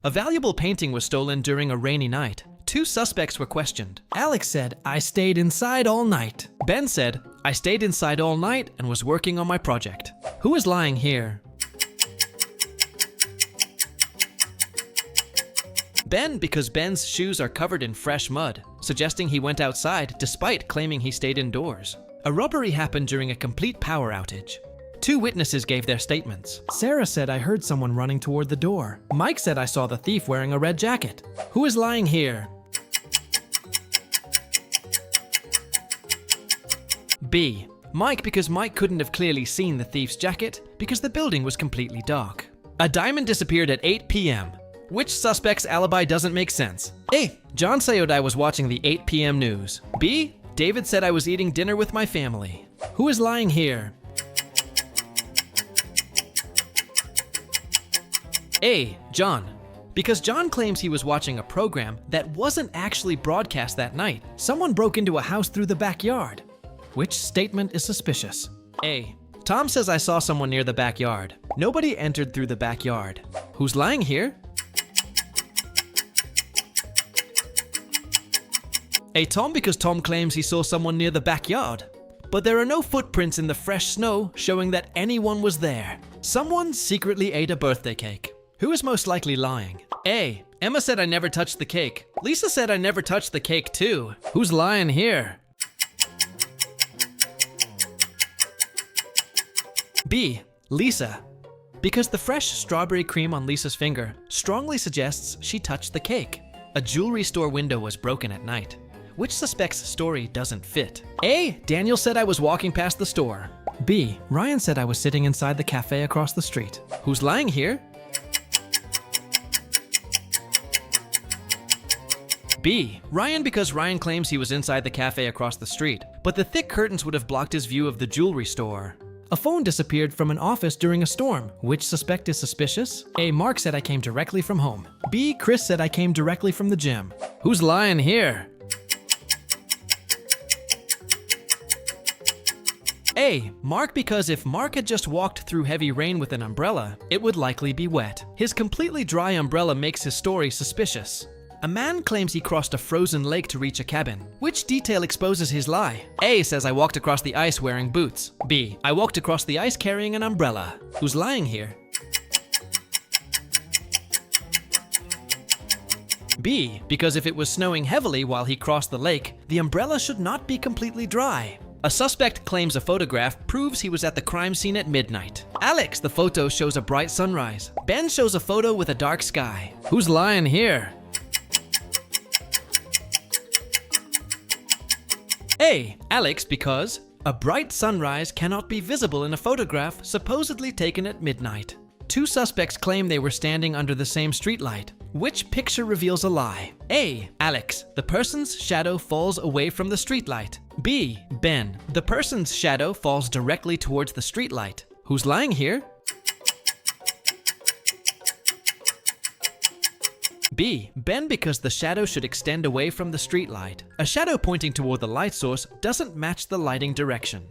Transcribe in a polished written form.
A valuable painting was stolen during a rainy night. Two suspects were questioned. Alex said, I stayed inside all night. Ben said, I stayed inside all night and was working on my project. Who is lying here? Ben, because Ben's shoes are covered in fresh mud, suggesting he went outside despite claiming he stayed indoors. A robbery happened during a complete power outage. Two witnesses gave their statements. Sarah said, I heard someone running toward the door. Mike said, I saw the thief wearing a red jacket. Who is lying here? B. Mike, because Mike couldn't have clearly seen the thief's jacket because the building was completely dark. A diamond disappeared at 8 p.m. Which suspect's alibi doesn't make sense? A. John Sayodai was watching the 8 p.m. news. B. David said I was eating dinner with my family. Who is lying here? A. John. Because John claims he was watching a program that wasn't actually broadcast that night. Someone broke into a house through the backyard. Which statement is suspicious? A. Tom says I saw someone near the backyard. Nobody entered through the backyard. Who's lying here? A. Tom, because Tom claims he saw someone near the backyard. But there are no footprints in the fresh snow showing that anyone was there. Someone secretly ate a birthday cake. Who is most likely lying? A. Emma said I never touched the cake. Lisa said I never touched the cake too. Who's lying here? B. Lisa. Because the fresh strawberry cream on Lisa's finger strongly suggests she touched the cake. A jewelry store window was broken at night. Which suspect's story doesn't fit? A. Daniel said I was walking past the store. B. Ryan said I was sitting inside the cafe across the street. Who's lying here? B. Ryan, because Ryan claims he was inside the cafe across the street, but the thick curtains would have blocked his view of the jewelry store. A phone disappeared from an office during a storm. Which suspect is suspicious? A. Mark said I came directly from home. B. Chris said I came directly from the gym. Who's lying here? A. Mark, because if Mark had just walked through heavy rain with an umbrella, it would likely be wet. His completely dry umbrella makes his story suspicious. A man claims he crossed a frozen lake to reach a cabin. Which detail exposes his lie? A. says I walked across the ice wearing boots. B. I walked across the ice carrying an umbrella. Who's lying here? B. Because if it was snowing heavily while he crossed the lake, the umbrella should not be completely dry. A suspect claims a photograph proves he was at the crime scene at midnight. Alex, the photo shows a bright sunrise. Ben shows a photo with a dark sky. Who's lying here? A. Alex, because a bright sunrise cannot be visible in a photograph supposedly taken at midnight. Two suspects claim they were standing under the same streetlight. Which picture reveals a lie? A. Alex, the person's shadow falls away from the streetlight. B. Ben, the person's shadow falls directly towards the streetlight. Who's lying here? B. Ben, because the shadow should extend away from the streetlight. A shadow pointing toward the light source doesn't match the lighting direction.